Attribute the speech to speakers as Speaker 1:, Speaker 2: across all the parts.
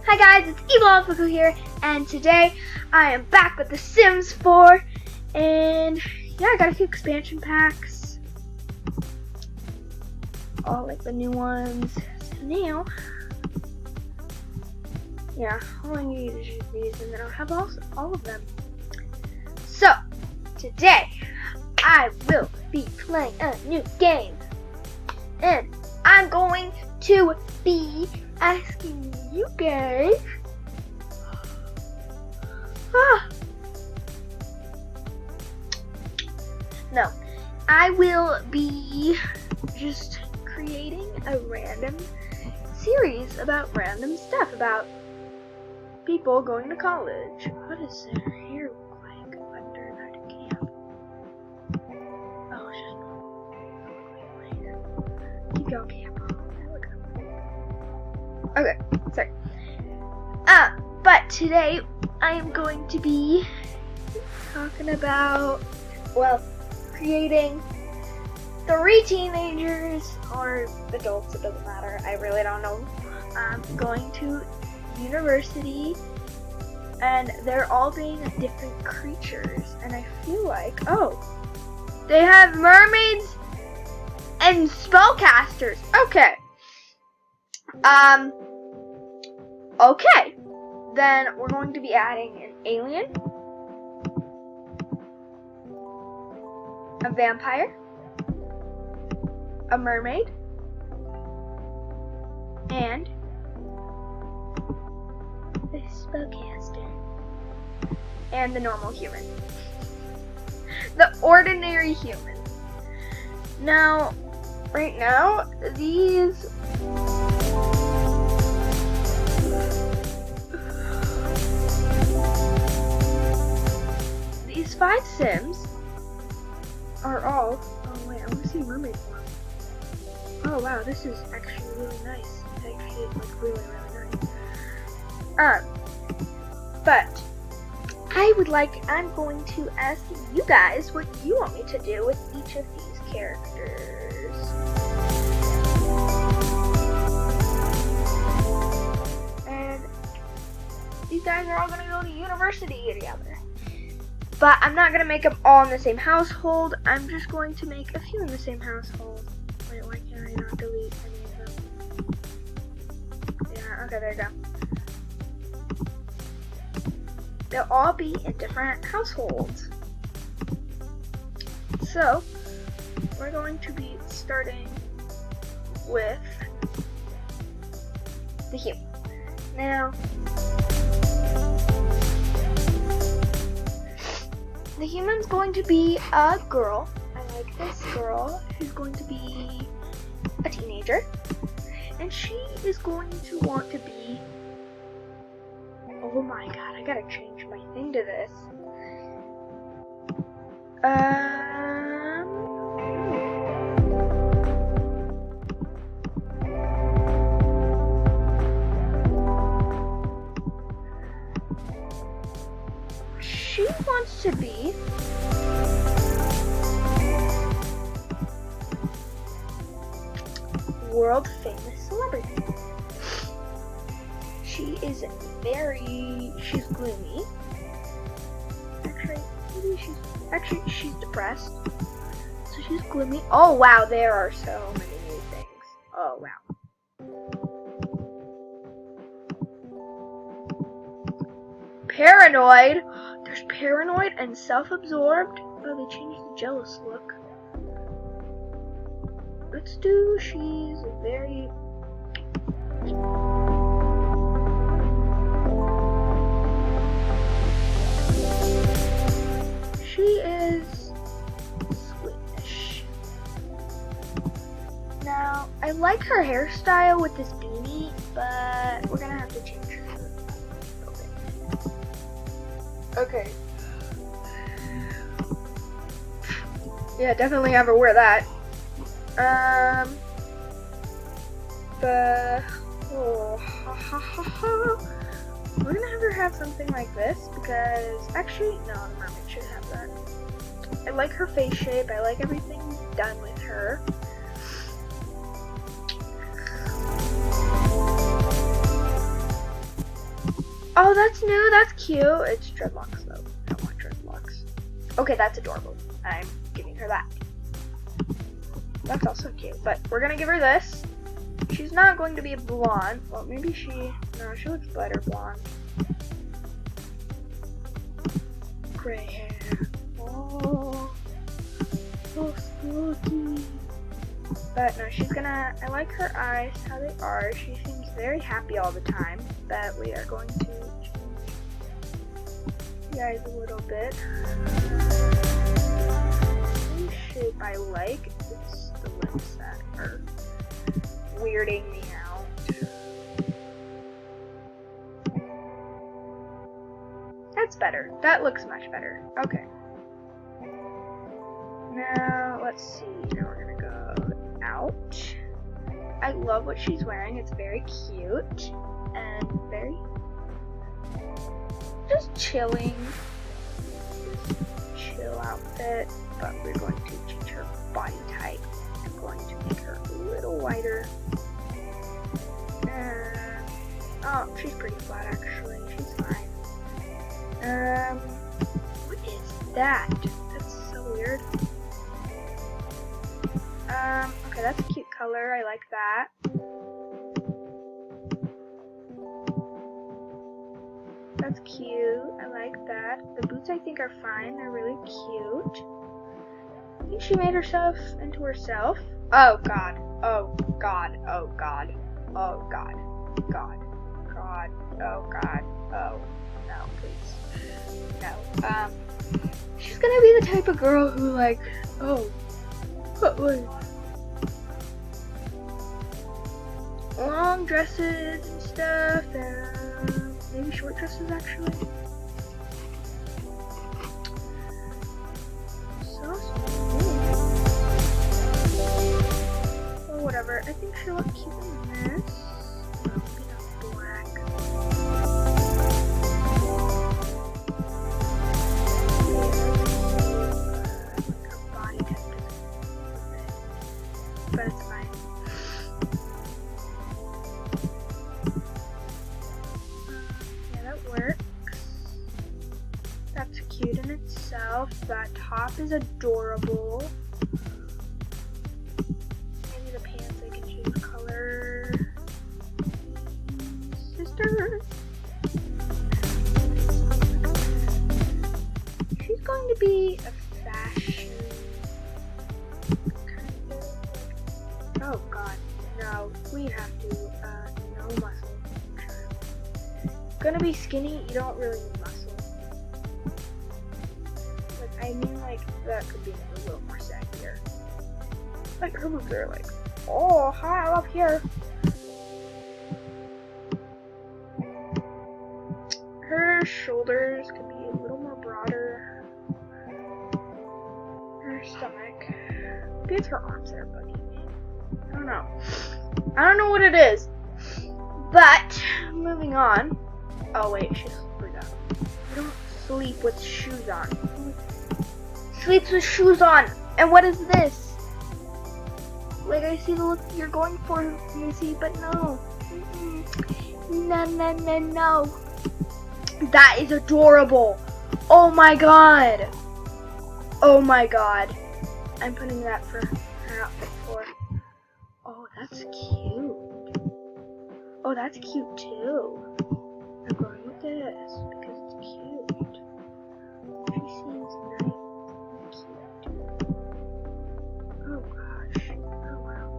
Speaker 1: Hi guys, it's ep1 here, and today I am back with The Sims 4, and yeah, I got a few expansion packs, all like the new ones. So now, yeah, all I need is just these, and then I'll have all of them. So today I will be playing a new game, and I'm going to be asking you guys no, I will be just creating a random series about random stuff, about people going to college. What does their hair look like under that camp? Oh, it's just keep going, camp. Okay, sorry. But today I am going to be talking about, well, creating 3 teenagers or adults, it doesn't matter, I really don't know, going to university, and they're all being different creatures, and I feel like, oh, they have mermaids and spellcasters. Okay. Okay, then we're going to be adding an alien, a vampire, a mermaid, and a spellcaster, and the normal human. The ordinary human. Now, right now, these These 5 Sims are all, oh wait, I want to see mermaid form. Oh wow, this is actually really nice. It's actually like really nice. But I'm going to ask you guys what you want me to do with each of these characters. And these guys are all going to go to university together. But I'm not going to make them all in the same household. I'm just going to make a few in the same household. Wait, why can't I not delete any of them? Yeah, okay, there you go. They'll all be in different households. So, we're going to be starting with the human. Now, the human's going to be a girl. I like this girl. She's going to be a teenager. And she is going to want to be... Oh my god, I gotta change my thing to this. She wants to be world famous celebrity. She's gloomy. Actually, she's depressed. So she's gloomy. Oh wow, there are so many new things. Oh wow. Paranoid. There's paranoid and self-absorbed. Oh, they changed the jealous look. Let's do, she's very... She is squeamish. Now, I like her hairstyle with this beanie, but we're gonna have to change her. Okay. Yeah, definitely have her wear that. We're gonna have her have something like this because actually, no, the mermaid should have that. I like her face shape. I like everything done with her. Oh, that's new. That's cute. It's dreadlocks though. I don't want dreadlocks. Okay, that's adorable. I'm giving her that. That's also cute. But we're gonna give her this. She's not going to be a blonde. Well, maybe she. No, she looks better blonde. Gray hair. Oh, so spooky. But no, she's gonna. I like her eyes, how they are. She seems very happy all the time. But we are going to change the eyes a little bit. The shape I like. It's the lips that are weirding me out. That's better. That looks much better. Okay. Now, let's see. Now we're gonna go out. I love what she's wearing. It's very cute and very just chilling. Just chill outfit. But we're going to change her body type. I'm going to make her a little wider. And oh, she's pretty flat actually. She's fine. What is that? That's so weird. Okay, that's a cute color. I like that. That's cute. I like that. The boots I think are fine. They're really cute. I think she made herself into herself. Oh god. Oh god. Oh god. Oh god. God. God. Oh god. Oh. No, please. No. She's gonna be the type of girl who like, oh, wait. Long dresses and stuff, and maybe short dresses actually. So smooth. Well, whatever. I think she'll look cute in this. Maybe not black. Like her body type doesn't fit, but it's fine. That's cute in itself. That top is adorable. Maybe the pants I can change color. Sister. She's going to be a fashion kind of. Oh god, no. We have to. No muscle. Gonna be skinny. You don't really need muscle. I mean, like, that could be a little more saggier. Like, her boobs are like, oh, hi, I'm up here. Her shoulders could be a little more broader. Her stomach. Maybe it's her arms that are bugging me. I don't know. I don't know what it is. But, moving on. Oh, wait, she's slippery down. I don't sleep with shoes on. Sleeps with shoes on. And what is this? Like, I see the look you're going for, Missy, but no. No, no, no, no. That is adorable. Oh my god. Oh my god. I'm putting that for her outfit for. Oh, that's cute. Oh, that's cute too. I'm going with this because it's cute. She seems nice. Oh gosh. Oh wow.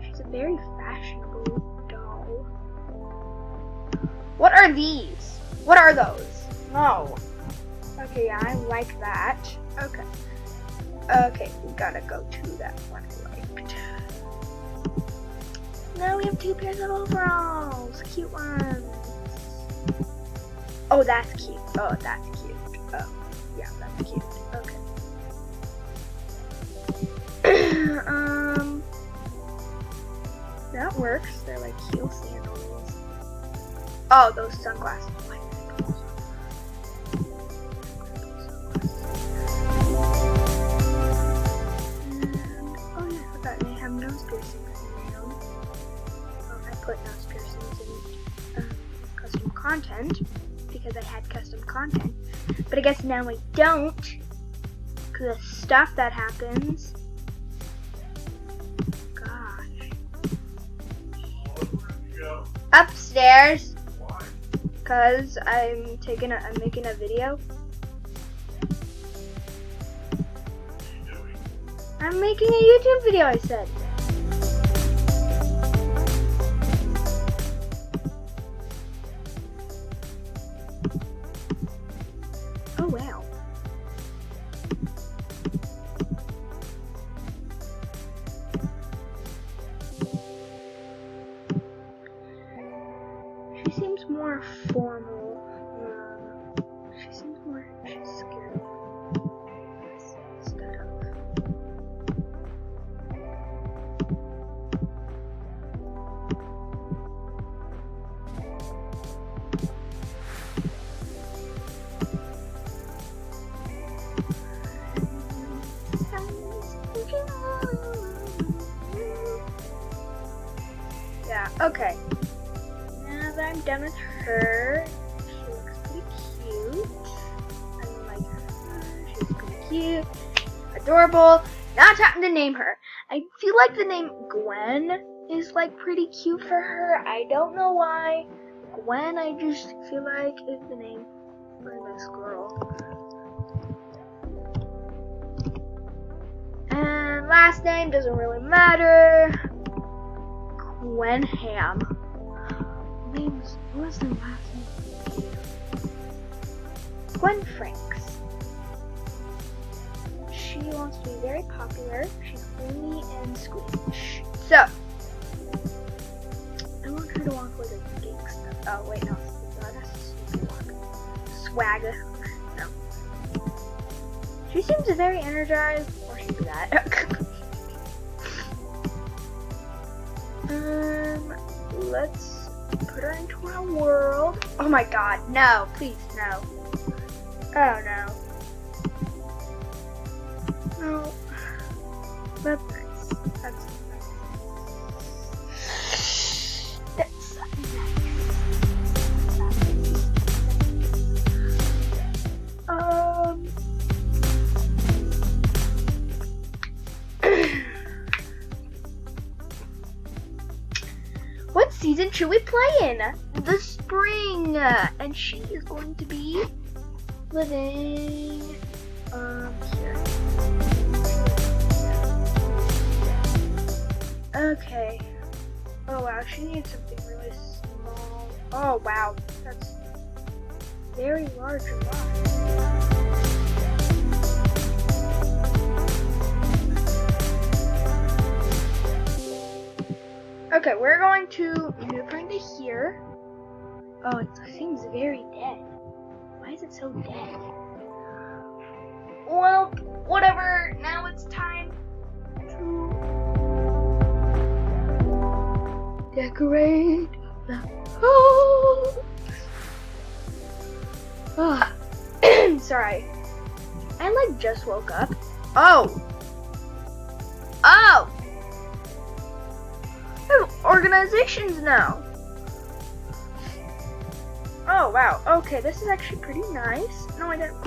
Speaker 1: She's a very fashionable doll. What are these? What are those? No. Okay, yeah, I like that. Okay. Okay, we gotta go to that one I liked. Now we have 2 pairs of overalls. Cute ones. Oh, that's cute. Oh, that's cute. Oh, yeah, that's cute. Okay. That works. They're like heel sandals. Oh, those sunglasses. Oh yeah, I forgot they have nose piercings now. Oh, I put nose piercings in custom content because I had custom content, but I guess now I don't because of stuff that happens. Gosh. Upstairs.
Speaker 2: Why?
Speaker 1: Because I'm making a video. I'm making a YouTube video, I said. Oh wow. She seems more formal. She's scared instead of. Yeah, okay. Now that I'm done with her, she looks pretty cute. I like her. She's pretty cute. Adorable. Now it's time to name her. I feel like the name Gwen is like pretty cute for her. I don't know why. Gwen, I just feel like is the name for this girl. And last name doesn't really matter. Gwen Ham. What was the last name? Gwen Franks. She wants to be very popular. She's gloomy and squeamish. So, I want her to walk like a gangster. Oh, wait, no. That's a stupid walk. Swagger. No. She seems very energized. Or she do that. Let's put her into our world. Oh my god, no, please, no. Oh no. No. That's nice. That's nice. That's What season should we play in? The spring. And she is going to be living here. Okay. Oh wow, she needs something really small. Oh wow, that's very large and large. Okay, we're going to move her into here. Oh, it seems very dead. Why is it so dead? Well, whatever. Now it's time to decorate the house. Oh. Sorry. I like just woke up. Oh. Oh. Organizations now. Oh wow. Okay, this is actually pretty nice. No, I didn't.